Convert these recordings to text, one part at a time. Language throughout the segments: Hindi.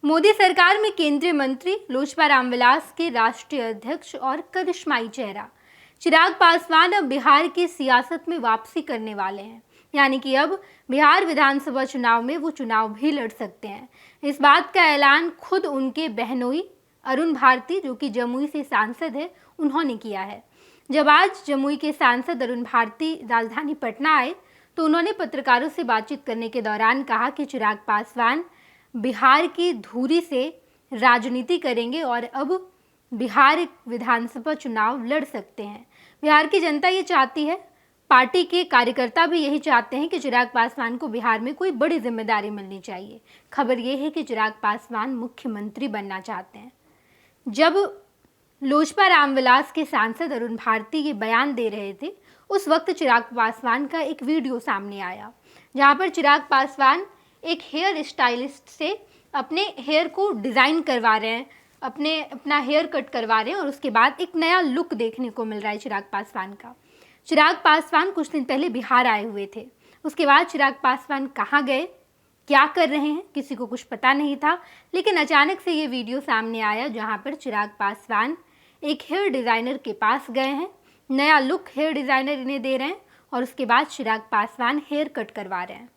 मोदी सरकार में केंद्रीय मंत्री लोजपा रामविलास के राष्ट्रीय अध्यक्ष और करिश्माई चेहरा चिराग पासवान अब बिहार की सियासत में वापसी करने वाले हैं। यानी कि अब बिहार विधानसभा चुनाव में वो चुनाव भी लड़ सकते हैं। इस बात का ऐलान खुद उनके बहनोई अरुण भारती, जो कि जमुई से सांसद है, उन्होंने किया है। जब आज जमुई के सांसद अरुण भारती राजधानी पटना आए तो उन्होंने पत्रकारों से बातचीत करने के दौरान कहा कि चिराग पासवान बिहार की धुरी से राजनीति करेंगे और अब बिहार विधानसभा चुनाव लड़ सकते हैं। बिहार की जनता ये चाहती है, पार्टी के कार्यकर्ता भी यही चाहते हैं कि चिराग पासवान को बिहार में कोई बड़ी जिम्मेदारी मिलनी चाहिए। खबर ये है कि चिराग पासवान मुख्यमंत्री बनना चाहते हैं। जब लोजपा रामविलास के सांसद अरुण भारती ये बयान दे रहे थे, उस वक्त चिराग पासवान का एक वीडियो सामने आया, जहां पर चिराग पासवान एक हेयर स्टाइलिस्ट से अपने हेयर को डिज़ाइन करवा रहे हैं, अपना हेयर कट करवा रहे हैं और उसके बाद एक नया लुक देखने को मिल रहा है चिराग पासवान का। चिराग पासवान कुछ दिन पहले बिहार आए हुए थे। उसके बाद चिराग पासवान कहाँ गए, क्या कर रहे हैं, किसी को कुछ पता नहीं था। लेकिन अचानक से ये वीडियो सामने आया जहाँ पर चिराग पासवान एक हेयर डिज़ाइनर के पास गए हैं, नया लुक हेयर डिज़ाइनर इन्हें दे रहे हैं और उसके बाद चिराग पासवान हेयर कट करवा रहे हैं।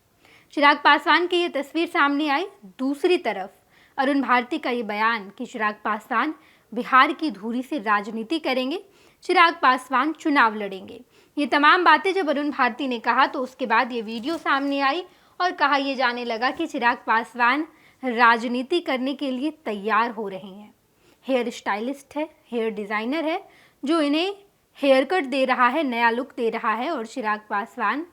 चिराग पासवान की ये तस्वीर सामने आई। दूसरी तरफ अरुण भारती का ये बयान कि चिराग पासवान बिहार की धुरी से राजनीति करेंगे, चिराग पासवान चुनाव लड़ेंगे। ये तमाम बातें जब अरुण भारती ने कहा तो उसके बाद ये वीडियो सामने आई और कहा यह जाने लगा कि चिराग पासवान राजनीति करने के लिए तैयार हो रहे हैं। हेयर स्टाइलिस्ट है, हेयर डिज़ाइनर है, जो इन्हें हेयर कट दे रहा है, नया लुक दे रहा है और चिराग पासवान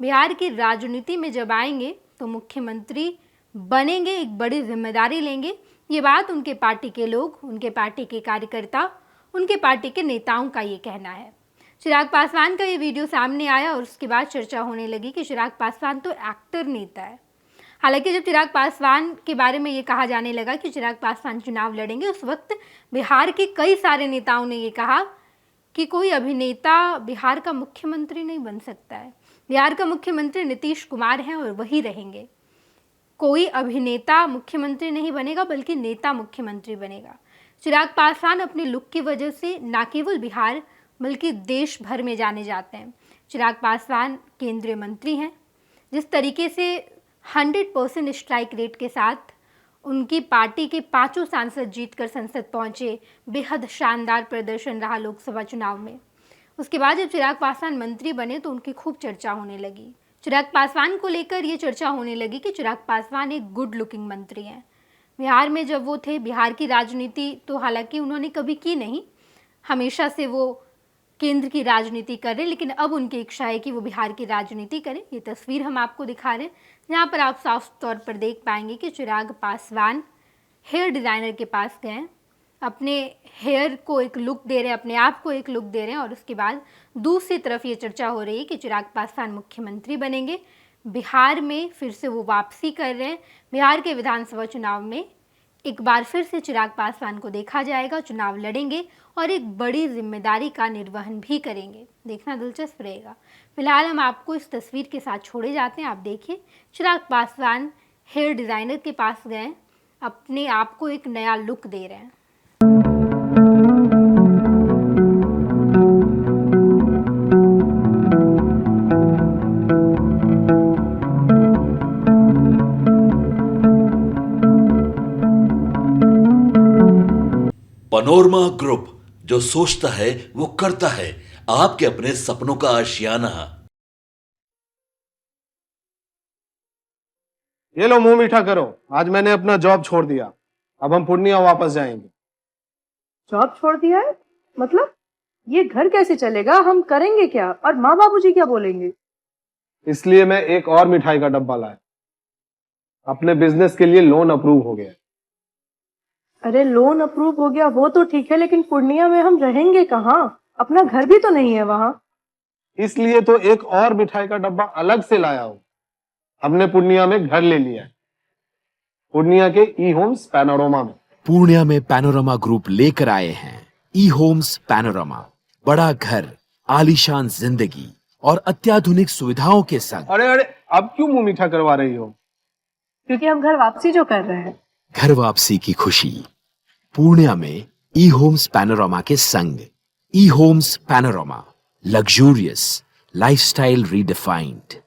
बिहार की राजनीति में जब आएंगे तो मुख्यमंत्री बनेंगे, एक बड़ी जिम्मेदारी लेंगे। ये बात उनके पार्टी के लोग, उनके पार्टी के कार्यकर्ता, उनके पार्टी के नेताओं का ये कहना है। चिराग पासवान का ये वीडियो सामने आया और उसके बाद चर्चा होने लगी कि चिराग पासवान तो एक्टर नेता है। हालांकि जब चिराग पासवान के बारे में ये कहा जाने लगा कि चिराग पासवान चुनाव लड़ेंगे, उस वक्त बिहार के कई सारे नेताओं ने ये कहा कि कोई अभिनेता बिहार का मुख्यमंत्री नहीं बन सकता है। बिहार का मुख्यमंत्री नीतीश कुमार हैं और वही रहेंगे। कोई अभिनेता मुख्यमंत्री नहीं बनेगा, बल्कि नेता मुख्यमंत्री बनेगा। चिराग पासवान अपने लुक की वजह से न केवल बिहार बल्कि देश भर में जाने जाते हैं। चिराग पासवान केंद्रीय मंत्री हैं। जिस तरीके से 100% स्ट्राइक रेट के साथ उनकी पार्टी के 5 सांसद जीतकर संसद पहुंचे, बेहद शानदार प्रदर्शन रहा लोकसभा चुनाव में। उसके बाद जब चिराग पासवान मंत्री बने तो उनकी खूब चर्चा होने लगी। चिराग पासवान को लेकर ये चर्चा होने लगी कि चिराग पासवान एक गुड लुकिंग मंत्री हैं। बिहार में जब वो थे, बिहार की राजनीति तो हालांकि उन्होंने कभी की नहीं, हमेशा से वो केंद्र की राजनीति कर रहे, लेकिन अब उनकी इच्छा है कि वो बिहार की राजनीति करें। ये तस्वीर हम आपको दिखा रहे हैं, जहाँ पर आप साफ तौर पर देख पाएंगे कि चिराग पासवान हेयर डिज़ाइनर के पास गए, अपने हेयर को एक लुक दे रहे हैं, अपने आप को एक लुक दे रहे हैं और उसके बाद दूसरी तरफ ये चर्चा हो रही है कि चिराग पासवान मुख्यमंत्री बनेंगे, बिहार में फिर से वो वापसी कर रहे हैं। बिहार के विधानसभा चुनाव में एक बार फिर से चिराग पासवान को देखा जाएगा, चुनाव लड़ेंगे और एक बड़ी जिम्मेदारी का निर्वहन भी करेंगे। देखना दिलचस्प रहेगा। फिलहाल हम आपको इस तस्वीर के साथ छोड़े जाते हैं। आप देखिए, चिराग पासवान हेयर डिज़ाइनर के पास गए, अपने आप को एक नया लुक दे रहे हैं। पनोरमा ग्रुप, जो सोचता है वो करता है। आपके अपने सपनों का आशियाना। ये लो, मुंह मीठा करो। आज मैंने अपना जॉब छोड़ दिया, अब हम पूर्णिया वापस जाएंगे। जॉब छोड़ दिया है? मतलब ये घर कैसे चलेगा? हम करेंगे क्या? और माँ बाबूजी क्या बोलेंगे? इसलिए मैं एक और मिठाई का डब्बा लाया। अपने बिजनेस के लिए लोन अप्रूव हो गया। अरे लोन अप्रूव हो गया वो तो ठीक है, लेकिन पूर्णिया में हम रहेंगे कहाँ? अपना घर भी तो नहीं है वहाँ। इसलिए तो एक और मिठाई का डब्बा अलग से लाया हूँ। हमने पूर्णिया में घर ले लिया है, पूर्णिया के ई होम्स पैनोरमा में। पूर्णिया में पैनोरमा ग्रुप लेकर आए हैं ई होम्स पैनोरमा। बड़ा घर, आलीशान जिंदगी और अत्याधुनिक सुविधाओं के संग। अरे अब क्यों मुंह मीठा करवा रही हो? क्योंकि हम घर वापसी जो कर रहे हैं। घर वापसी की खुशी पूर्णिया में ई होम्स पैनोरामा के संग। E homes panorama, luxurious lifestyle redefined.